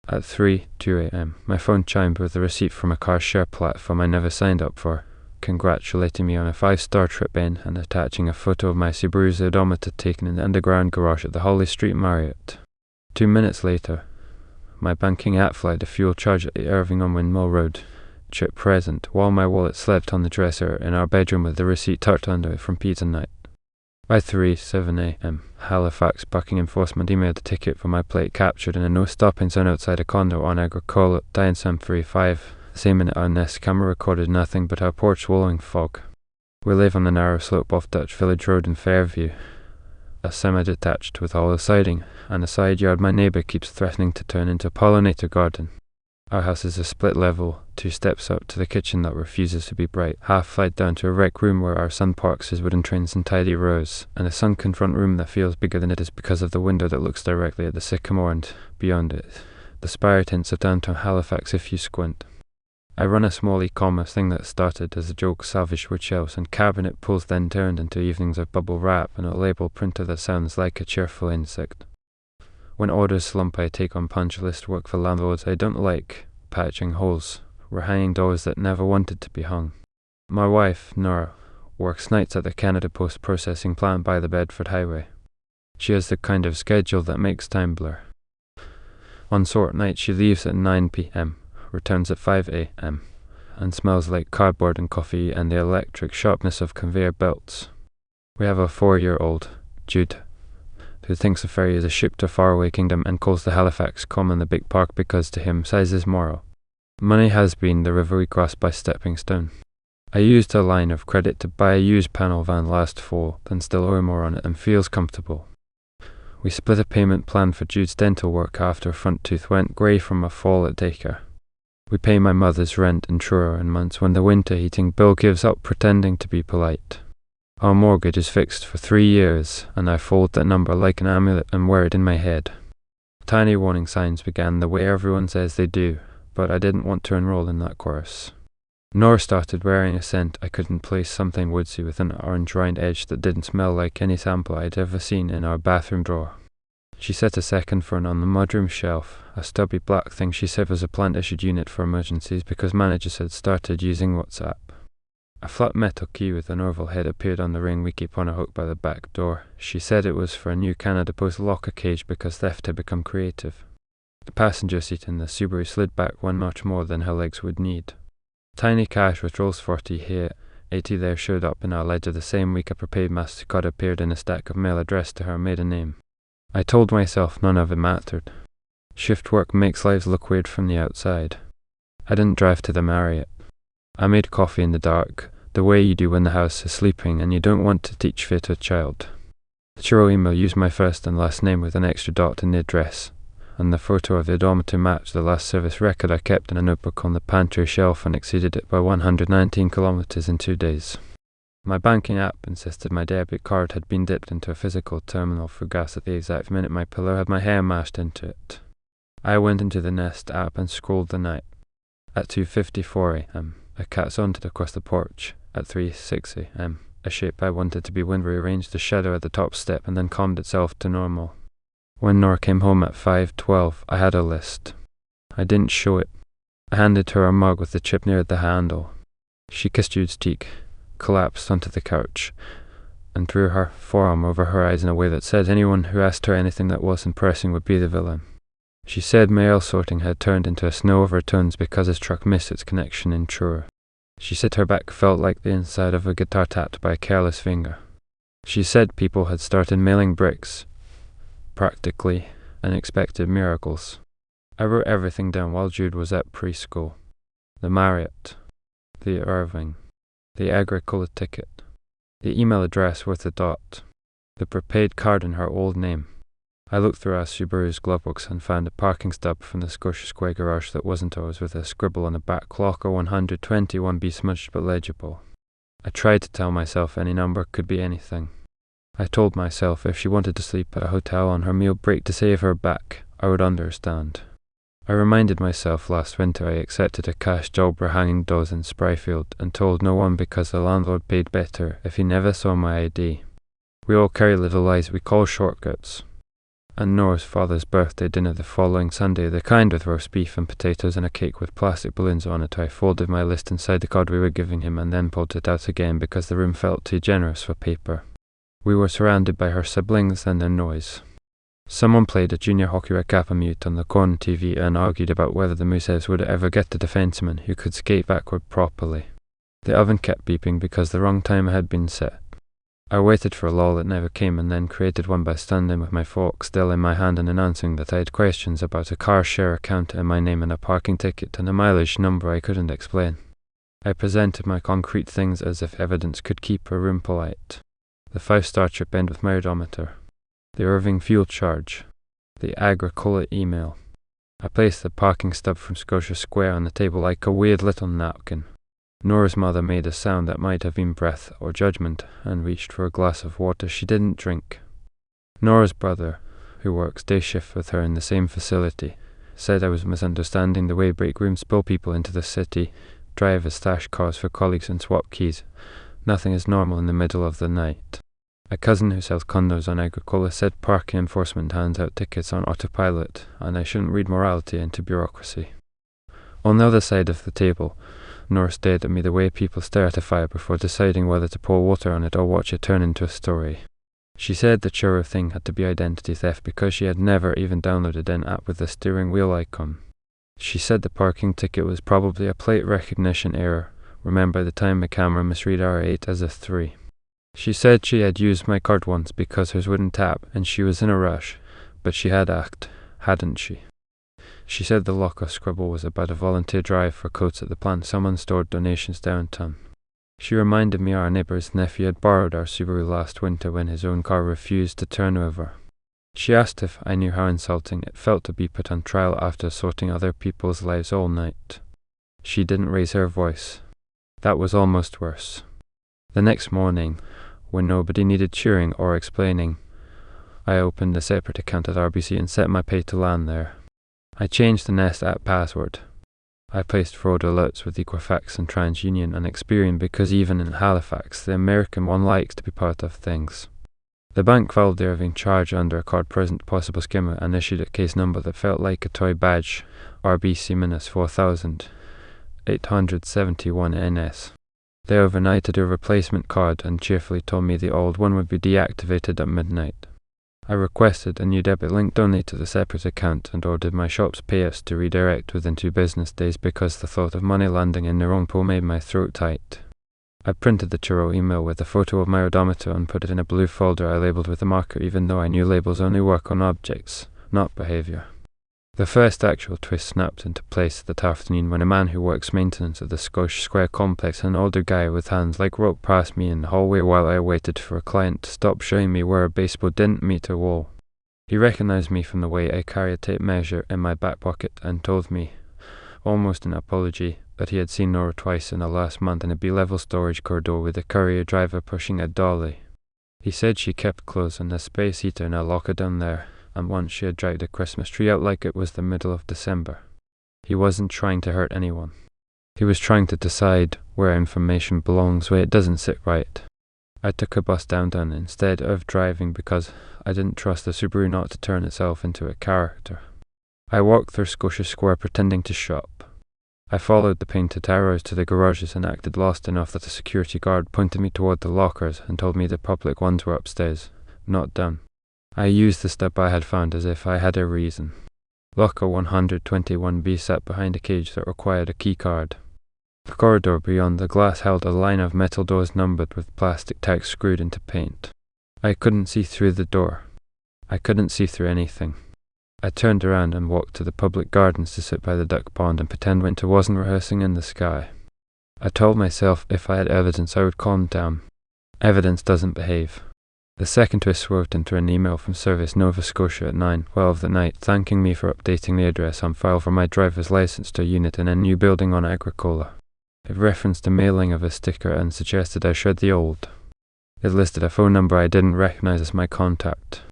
At 3:02 a.m., my phone chimed with a receipt from a car share platform I never signed up for, congratulating me on a 5-star trip in and attaching a photo of my Subaru's odometer taken in the underground garage at the Holly Street Marriott. 2 minutes later, my banking app flagged a fuel charge at the Irving on Windmill Road. Trip present, while my wallet slept on the dresser in our bedroom with the receipt tucked under it from pizza night. By 3:07 a.m., Halifax parking enforcement emailed a ticket for my plate captured in a no-stopping sign outside a condo on Agricola, Diane-735. The same minute our Nest camera recorded nothing but our porch swallowing fog. We live on the narrow slope off Dutch Village Road in Fairview, a semi-detached with hollow siding, and a side yard my neighbour keeps threatening to turn into a pollinator garden. Our house is a split level, 2 steps up to the kitchen that refuses to be bright, half flight down to a rec room where our son parks his wooden trains in tidy rows, and a sunken front room that feels bigger than it is because of the window that looks directly at the sycamore and, beyond it, the spire tints of downtown Halifax if you squint. I run a small e-commerce thing that started as a joke salvaged wood shelves and cabinet pulls then turned into evenings of bubble wrap and a label printer that sounds like a cheerful insect. When orders slump, I take on punch list work for landlords I don't like, patching holes. We're hanging doors that never wanted to be hung. My wife, Nora, works nights at the Canada Post processing plant by the Bedford Highway. She has the kind of schedule that makes time blur. On sort night, she leaves at 9 p.m., returns at 5 a.m., and smells like cardboard and coffee and the electric sharpness of conveyor belts. We have a 4-year-old, Jude, who thinks a ferry is a ship to a faraway kingdom and calls the Halifax Common the big park because to him size is moral. Money has been the river we crossed by stepping stone. I used a line of credit to buy a used panel van last fall, then still owe more on it and feels comfortable. We split a payment plan for Jude's dental work after a front tooth went grey from a fall at daycare. We pay my mother's rent in Truro in months when the winter heating bill gives up pretending to be polite. Our mortgage is fixed for 3 years, and I fold that number like an amulet and wear it in my head. Tiny warning signs began the way everyone says they do, but I didn't want to enroll in that course. Nor started wearing a scent I couldn't place something woodsy with an orange-rind edge that didn't smell like any sample I'd ever seen in our bathroom drawer. She set a second fern on the mudroom shelf, a stubby black thing she said was a plant-issued unit for emergencies because managers had started using WhatsApp. A flat metal key with an oval head appeared on the ring we keep on a hook by the back door. She said it was for a new Canada Post locker cage because theft had become creative. The passenger seat in the Subaru slid back 1 notch more than her legs would need. Tiny cash with rolls 40 here, 80 there showed up in our ledger the same week a prepaid MasterCard appeared in a stack of mail addressed to her maiden name. I told myself none of it mattered. Shift work makes lives look weird from the outside. I didn't drive to the Marriott. I made coffee in the dark, the way you do when the house is sleeping and you don't want to teach fear to a child. The Turo email used my first and last name with an extra dot in the address, and the photo of the odometer matched the last service record I kept in a notebook on the pantry shelf and exceeded it by 119 kilometers in 2 days. My banking app insisted my debit card had been dipped into a physical terminal for gas at the exact minute my pillow had my hair mashed into it. I went into the Nest app and scrolled the night. At 2:54 a.m., a cat sauntered across the porch. At 3:06 a.m., a shape I wanted to be wind rearranged the shadow at the top step and then calmed itself to normal. When Nora came home at 5:12, I had a list. I didn't show it. I handed her a mug with the chip near the handle. She kissed Jude's cheek, collapsed onto the couch, and drew her forearm over her eyes in a way that said anyone who asked her anything that wasn't pressing would be the villain. She said mail sorting had turned into a snow of returns because his truck missed its connection in Truro. She said her back felt like the inside of a guitar tapped by a careless finger. She said people had started mailing bricks, practically, and expected miracles. I wrote everything down while Jude was at preschool. The Marriott, the Irving, the Agricola ticket, the email address with a dot, the prepaid card in her old name. I looked through our Subaru's glove box and found a parking stub from the Scotia Square garage that wasn't ours with a scribble on the back clocker 121B smudged but legible. I tried to tell myself any number could be anything. I told myself if she wanted to sleep at a hotel on her meal break to save her back, I would understand. I reminded myself last winter I accepted a cash job for hanging doors in Spryfield and told no one because the landlord paid better if he never saw my ID. We all carry little lies we call shortcuts. and Nora's father's birthday dinner the following Sunday, the kind with roast beef and potatoes and a cake with plastic balloons on it. I folded my list inside the card we were giving him and then pulled it out again because the room felt too generous for paper. We were surrounded by her siblings and their noise. Someone played a junior hockey recap on mute on the corner TV and argued about whether the Mooseheads would ever get a defenseman who could skate backward properly. The oven kept beeping because the wrong timer had been set. I waited for a lull that never came and then created one by standing with my fork still in my hand and announcing that I had questions about a car share account in my name and a parking ticket and a mileage number I couldn't explain. I presented my concrete things as if evidence could keep a room polite. The 5-star trip end with my odometer. The Irving fuel charge. The Agricola email. I placed the parking stub from Scotia Square on the table like a weird little napkin. Nora's mother made a sound that might have been breath or judgment and reached for a glass of water she didn't drink. Nora's brother, who works day shift with her in the same facility, said I was misunderstanding the way break rooms spill people into the city, drive as stash cars for colleagues and swap keys. Nothing is normal in the middle of the night. A cousin who sells condos on Agricola said parking enforcement hands out tickets on autopilot and I shouldn't read morality into bureaucracy. On the other side of the table, Nora stared at me the way people stare at a fire before deciding whether to pour water on it or watch it turn into a story. She said the Turo thing had to be identity theft because she had never even downloaded an app with a steering wheel icon. She said the parking ticket was probably a plate recognition error, remember the time my camera misread R8 as a 3. She said she had used my card once because hers wouldn't tap and she was in a rush, but she had asked, hadn't she? She said the locker scribble was about a volunteer drive for coats at the plant someone stored donations downtown. She reminded me our neighbour's nephew had borrowed our Subaru last winter when his own car refused to turn over. She asked if I knew how insulting it felt to be put on trial after sorting other people's lives all night. She didn't raise her voice. That was almost worse. The next morning, when nobody needed cheering or explaining, I opened a separate account at RBC and set my pay to land there. I changed the Nest app password. I placed fraud alerts with Equifax and TransUnion and Experian because even in Halifax, the American one likes to be part of things. The bank filed the Irving charge under a card-present possible skimmer and issued a case number that felt like a toy badge, RBC-4871NS. They overnighted a replacement card and cheerfully told me the old one would be deactivated at midnight. I requested a new debit link only to the separate account and ordered my shop's payouts to redirect within 2 business days because the thought of money landing in their own pool made my throat tight. I printed the Turo email with a photo of my odometer and put it in a blue folder I labelled with a marker even though I knew labels only work on objects, not behaviour. The first actual twist snapped into place that afternoon when a man who works maintenance at the Scotia Square complex, an older guy with hands like rope, passed me in the hallway while I waited for a client to stop showing me where a baseball didn't meet a wall. He recognized me from the way I carry a tape measure in my back pocket and told me, almost an apology, that he had seen Nora twice in the last month in a B-level storage corridor with a courier driver pushing a dolly. He said she kept clothes and a space heater in a locker down there, and once she had dragged a Christmas tree out like it was the middle of December. He wasn't trying to hurt anyone. He was trying to decide where information belongs where it doesn't sit right. I took a bus downtown instead of driving because I didn't trust the Subaru not to turn itself into a character. I walked through Scotia Square pretending to shop. I followed the painted arrows to the garages and acted lost enough that the security guard pointed me toward the lockers and told me the public ones were upstairs, not down. I used the stub I had found as if I had a reason. Locker 121B sat behind a cage that required a key card. The corridor beyond the glass held a line of metal doors numbered with plastic tags screwed into paint. I couldn't see through the door. I couldn't see through anything. I turned around and walked to the public gardens to sit by the duck pond and pretend winter wasn't rehearsing in the sky. I told myself if I had evidence I would calm down. Evidence doesn't behave. The second twist swerved into an email from Service Nova Scotia at 9:12 at night thanking me for updating the address on file for my driver's license to a unit in a new building on Agricola. It referenced the mailing of a sticker and suggested I shred the old. It listed a phone number I didn't recognize as my contact.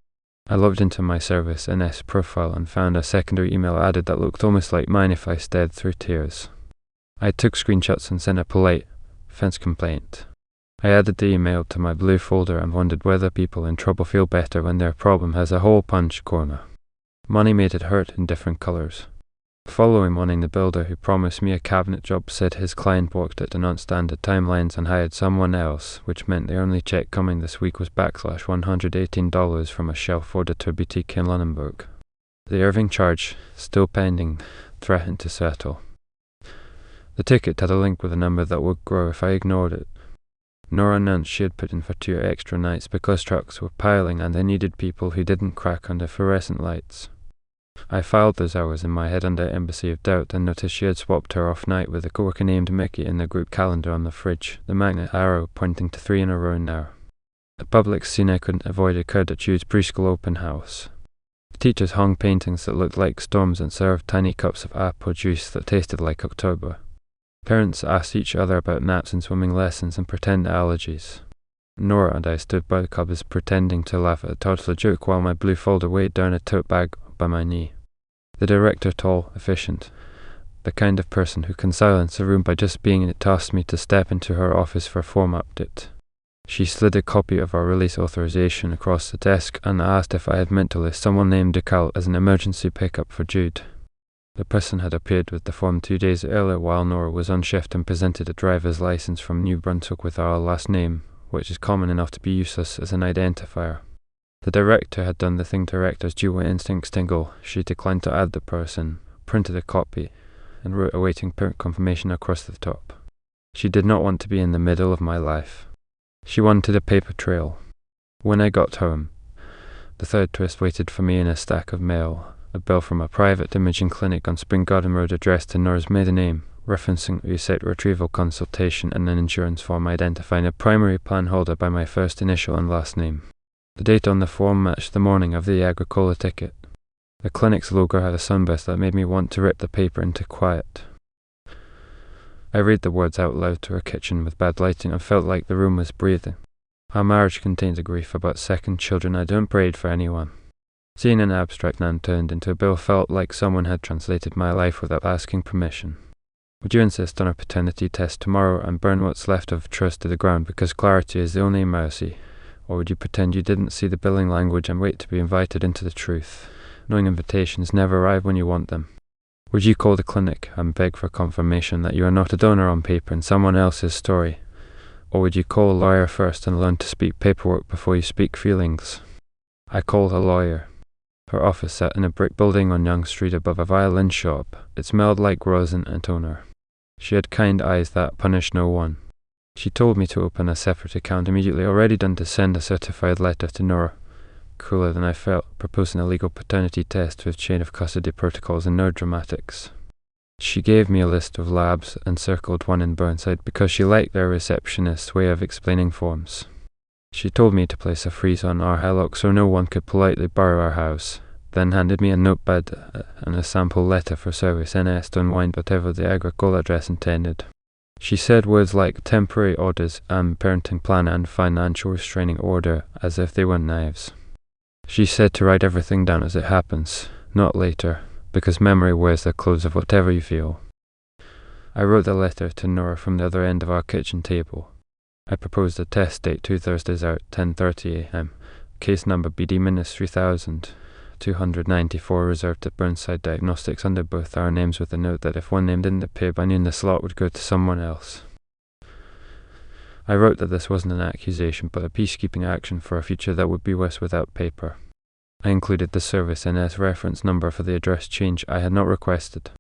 I logged into my Service NS profile and found a secondary email added that looked almost like mine if I stared through tears. I took screenshots and sent a polite fence complaint. I added the email to my blue folder and wondered whether people in trouble feel better when their problem has a hole punch corner. Money made it hurt in different colours. The following morning, the builder who promised me a cabinet job said his client worked at non-standard timelines and hired someone else, which meant the only check coming this week was $118 from a shelf auditor boutique in Lunenburg. The Irving charge, still pending, threatened to settle. The ticket had a link with a number that would grow if I ignored it. Nora announced she had put in for 2 extra nights because trucks were piling and they needed people who didn't crack under fluorescent lights. I filed those hours in my head under Embassy of Doubt and noticed she had swapped her off night with a coworker named Mickey in the group calendar on the fridge, the magnet arrow pointing to 3 in a row now. The public scene I couldn't avoid occurred at Jude's preschool open house. The teachers hung paintings that looked like storms and served tiny cups of apple juice that tasted like October. Parents asked each other about naps and swimming lessons and pretend allergies. Nora and I stood by the cupboards pretending to laugh at a toddler joke while my blue folder weighed down a tote bag by my knee. The director, tall, efficient, the kind of person who can silence a room by just being in it, asked me to step into her office for a form update. She slid a copy of our release authorization across the desk and asked if I had meant to list someone named Decal as an emergency pickup for Jude. The person had appeared with the form 2 days earlier while Nora was on shift and presented a driver's license from New Brunswick with our last name, which is common enough to be useless as an identifier. The director had done the thing directors do when instincts tingle. She declined to add the person, printed a copy, and wrote awaiting print confirmation across the top. She did not want to be in the middle of my life. She wanted a paper trail. When I got home, the third twist waited for me in a stack of mail. A bill from a private imaging clinic on Spring Garden Road addressed to Nora's maiden name, referencing a site retrieval consultation and an insurance form identifying a primary plan holder by my first initial and last name. The date on the form matched the morning of the Agricola ticket. The clinic's logo had a sunburst that made me want to rip the paper into quiet. I read the words out loud to her kitchen with bad lighting and felt like the room was breathing. Our marriage contains a grief about second children. I don't braid for anyone. Seeing an abstract now turned into a bill felt like someone had translated my life without asking permission. Would you insist on a paternity test tomorrow and burn what's left of trust to the ground because clarity is the only mercy? Or would you pretend you didn't see the billing language and wait to be invited into the truth, knowing invitations never arrive when you want them? Would you call the clinic and beg for confirmation that you are not a donor on paper in someone else's story? Or would you call a lawyer first and learn to speak paperwork before you speak feelings? I called a lawyer. Her office sat in a brick building on Yonge Street above a violin shop. It smelled like rosin and toner. She had kind eyes that punished no one. She told me to open a separate account immediately, already done to send a certified letter to Nora. Cooler than I felt, proposing a legal paternity test with chain of custody protocols and no dramatics. She gave me a list of labs and circled one in Burnside because she liked their receptionist's way of explaining forms. She told me to place a freeze on our hillock so no one could politely borrow our house, then handed me a notepad and a sample letter for service NS to unwind whatever the Agricola address intended. She said words like temporary orders and parenting plan and financial restraining order as if they were knives. She said to write everything down as it happens, not later, because memory wears the clothes of whatever you feel. I wrote the letter to Nora from the other end of our kitchen table. I proposed a test date 2 Thursdays out, 10:30 a.m. Case number BD-3294 reserved at Burnside Diagnostics under both our names with a note that if one name didn't appear by noon the slot would go to someone else. I wrote that this wasn't an accusation but a peacekeeping action for a future that would be worse without paper. I included the service NS reference number for the address change I had not requested.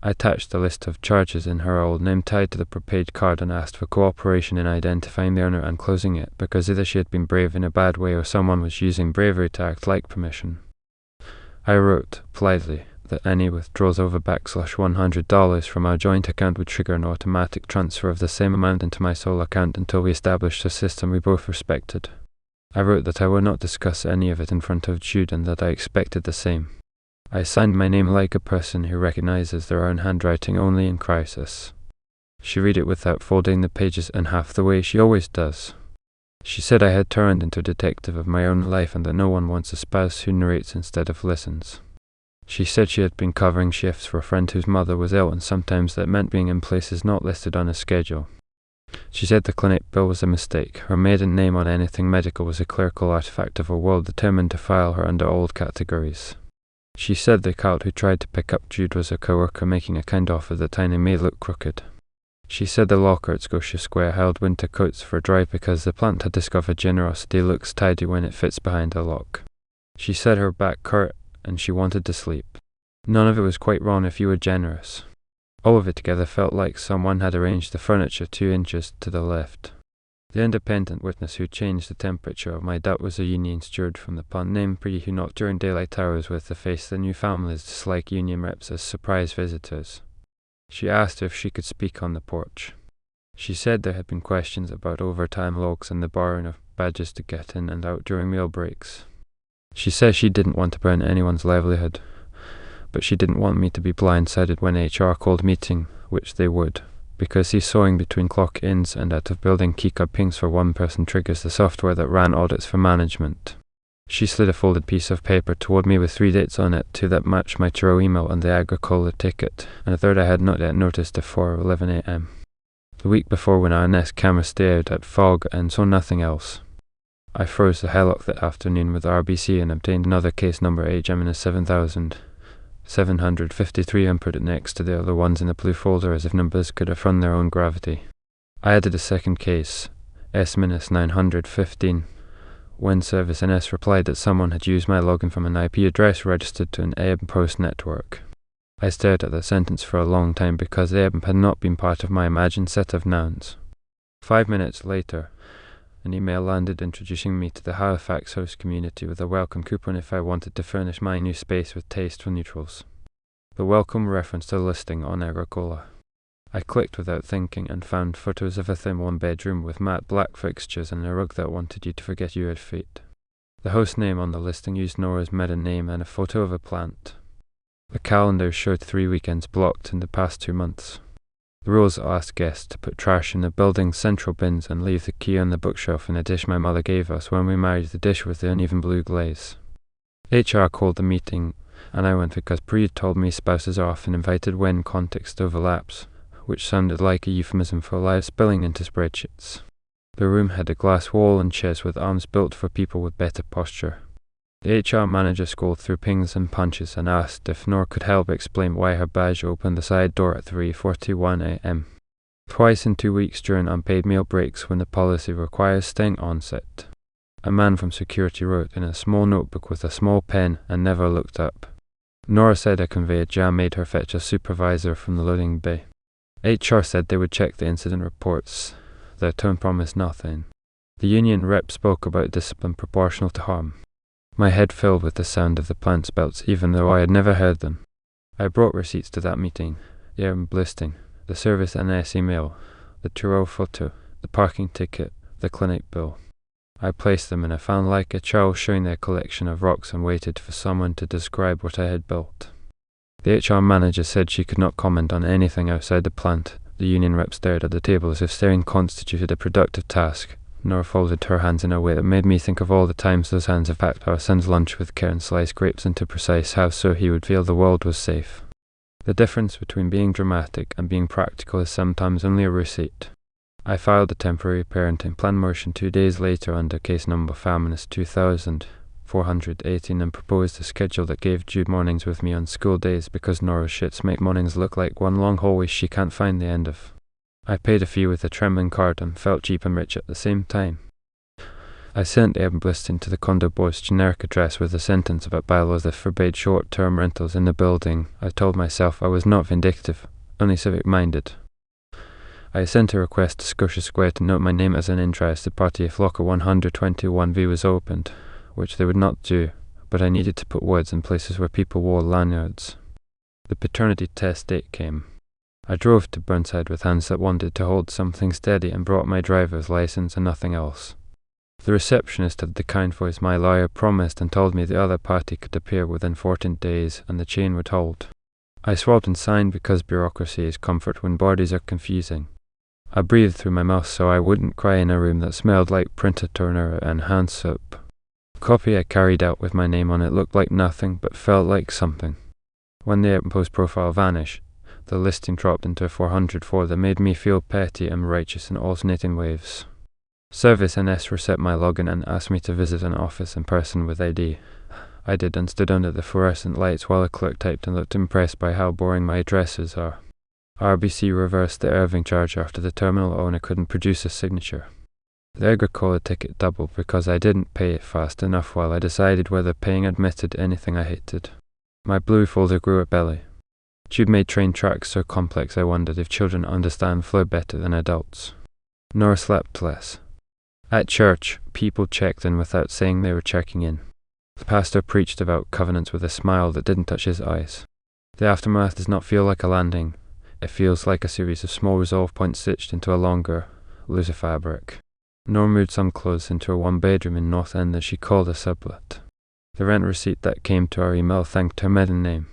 I attached a list of charges in her old name tied to the prepaid card and asked for cooperation in identifying the owner and closing it, because either she had been brave in a bad way or someone was using bravery to act like permission. I wrote, politely, that any withdrawals over $100 from our joint account would trigger an automatic transfer of the same amount into my sole account until we established a system we both respected. I wrote that I would not discuss any of it in front of Jude and that I expected the same. I signed my name like a person who recognizes their own handwriting only in crisis. She read it without folding the pages in half the way she always does. She said I had turned into a detective of my own life and that no one wants a spouse who narrates instead of listens. She said she had been covering shifts for a friend whose mother was ill and sometimes that meant being in places not listed on a schedule. She said the clinic bill was a mistake. Her maiden name on anything medical was a clerical artifact of a world determined to file her under old categories. She said the cult who tried to pick up Jude was a co-worker making a kind offer that Tiny may look crooked. She said the locker at Scotia Square held winter coats for dry because the plant had discovered generosity looks tidy when it fits behind a lock. She said her back hurt and she wanted to sleep. None of it was quite wrong if you were generous. All of it together felt like someone had arranged the furniture 2 inches to the left. The independent witness who changed the temperature of my doubt was a union steward from the plant named Bree who knocked during daylight hours with the face the new families dislike union reps as surprise visitors. She asked if she could speak on the porch. She said there had been questions about overtime logs and the borrowing of badges to get in and out during meal breaks. She said she didn't want to burn anyone's livelihood, but she didn't want me to be blindsided when HR called meeting, which they would, because he's sawing between clock ins and out of building keycard pings for one person triggers the software that ran audits for management. She slid a folded piece of paper toward me with 3 dates on it, 2 that matched my Turo email and the Agricola ticket, and a third I had not yet noticed at 4:11 a.m. The week before when our Nest camera stared at fog and saw nothing else. I froze the hell up that afternoon with RBC and obtained another case number H-7,753 and put it next to the other ones in the blue folder as if numbers could affirm their own gravity. I added a second case, S-915, when Service NS replied that someone had used my login from an IP address registered to an AIB Post network. I stared at the sentence for a long time because AIB had not been part of my imagined set of nouns. 5 minutes later, an email landed introducing me to the Halifax host community with a welcome coupon if I wanted to furnish my new space with taste for neutrals. The welcome referenced a listing on Agricola. I clicked without thinking and found photos of a thin one-bedroom with matte black fixtures and a rug that wanted you to forget you had feet. The host name on the listing used Nora's maiden name and a photo of a plant. The calendar showed 3 weekends blocked in the past 2 months. The rules asked guests to put trash in the building's central bins and leave the key on the bookshelf in a dish my mother gave us when we married, the dish with the uneven blue glaze. HR called the meeting, and I went because Pre told me spouses are often invited when context overlaps, which sounded like a euphemism for live spilling into spreadsheets. The room had a glass wall and chairs with arms built for people with better posture. The HR manager scrolled through pings and punches and asked if Nora could help explain why her badge opened the side door at 3:41 a.m. Twice in 2 weeks during unpaid meal breaks when the policy requires staying on set. A man from security wrote in a small notebook with a small pen and never looked up. Nora said a conveyor jam made her fetch a supervisor from the loading bay. HR said they would check the incident reports. Their tone promised nothing. The union rep spoke about discipline proportional to harm. My head filled with the sound of the plant's belts even though I had never heard them. I brought receipts to that meeting, the Airbnb listing, the Service NS email, the Turo photo, the parking ticket, the clinic bill. I placed them and I found like a child showing their collection of rocks and waited for someone to describe what I had built. The HR manager said she could not comment on anything outside the plant. The union rep stared at the table as if staring constituted a productive task. Nora folded her hands in a way that made me think of all the times those hands have packed our son's lunch with care and sliced grapes into precise how so he would feel the world was safe. The difference between being dramatic and being practical is sometimes only a receipt. I filed a temporary parenting plan motion 2 days later under case number FAMINIS 2418 and proposed a schedule that gave Jude mornings with me on school days because Nora's shits make mornings look like one long hallway she can't find the end of. I paid a fee with a trembling card and felt cheap and rich at the same time. I sent Airbnb listing to the condo board's generic address with a sentence about bylaws that forbade short-term rentals in the building. I told myself I was not vindictive, only civic-minded. I sent a request to Scotia Square to note my name as an interested party if locker 121V was opened, which they would not do, but I needed to put words in places where people wore lanyards. The paternity test date came. I drove to Burnside with hands that wanted to hold something steady and brought my driver's license and nothing else. The receptionist had the kind voice my lawyer promised and told me the other party could appear within 14 days and the chain would hold. I swallowed and signed because bureaucracy is comfort when bodies are confusing. I breathed through my mouth so I wouldn't cry in a room that smelled like printer toner and hand soap. The copy I carried out with my name on it looked like nothing but felt like something. When the Airbnb post profile vanished, The listing dropped into 404 that made me feel petty and righteous in alternating waves. Service NS reset my login and asked me to visit an office in person with ID. I did and stood under the fluorescent lights while a clerk typed and looked impressed by how boring my addresses are. RBC reversed the Irving charge after the terminal owner couldn't produce a signature. The Agricola ticket doubled because I didn't pay it fast enough while I decided whether paying admitted anything I hated. My blue folder grew a belly. Tube-made train tracks so complex I wondered if children understand flow better than adults. Nor slept less. At church, people checked in without saying they were checking in. The pastor preached about covenants with a smile that didn't touch his eyes. The aftermath does not feel like a landing. It feels like a series of small resolve points stitched into a longer, looser fabric. Nor moved some clothes into a one-bedroom in North End that she called a sublet. The rent receipt that came to our email thanked her maiden name.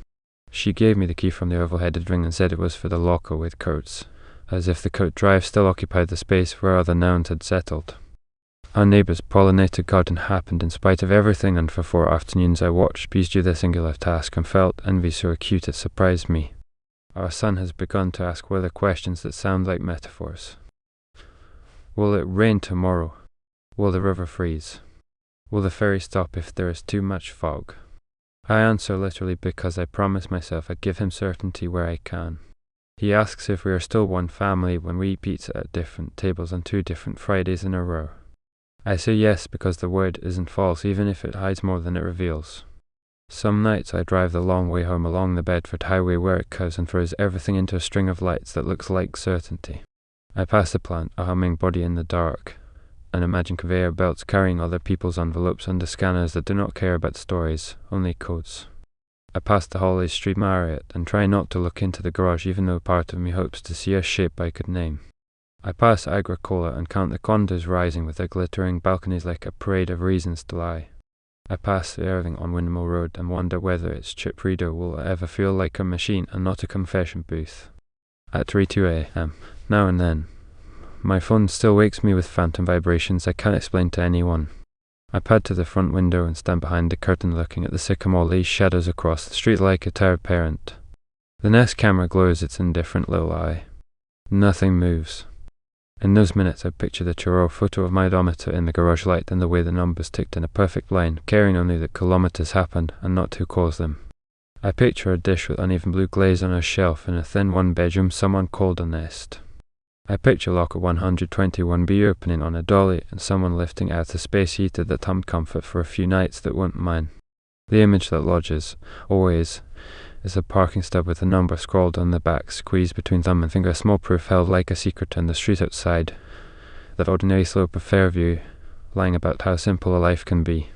She gave me the key from the oval-headed ring and said it was for the locker with coats, as if the coat drive still occupied the space where other nouns had settled. Our neighbour's pollinated garden happened in spite of everything, and for 4 afternoons I watched bees do their singular task and felt envy so acute it surprised me. Our son has begun to ask weather questions that sound like metaphors. Will it rain tomorrow? Will the river freeze? Will the ferry stop if there is too much fog? I answer literally because I promise myself I'd give him certainty where I can. He asks if we are still one family when we eat pizza at different tables on 2 different Fridays in a row. I say yes because the word isn't false even if it hides more than it reveals. Some nights I drive the long way home along the Bedford Highway where it curves and throws everything into a string of lights that looks like certainty. I pass the plant, a humming body in the dark, and imagine conveyor belts carrying other people's envelopes under scanners that do not care about stories, only codes. I pass the Holly Street Marriott and try not to look into the garage even though part of me hopes to see a shape I could name. I pass Agricola and count the condos rising with their glittering balconies like a parade of reasons to lie. I pass the Irving on Windmill Road and wonder whether its chip reader will ever feel like a machine and not a confession booth. At 3:02 a.m., now and then, my phone still wakes me with phantom vibrations I can't explain to anyone. I pad to the front window and stand behind the curtain looking at the sycamore leaves shadows across the street like a tired parent. The Nest camera glows its indifferent little eye. Nothing moves. In those minutes I picture the Turo photo of my odometer in the garage light and the way the numbers ticked in a perfect line, caring only that kilometers happened and not who caused them. I picture a dish with uneven blue glaze on a shelf in a thin one-bedroom someone called a nest. I picture locker 121B opening on a dolly and someone lifting out a space heater that hummed comfort for a few nights that weren't mine. The image that lodges, always, is a parking stub with a number scrawled on the back, squeezed between thumb and finger, a small proof held like a secret in the street outside, that ordinary slope of Fairview, lying about how simple a life can be.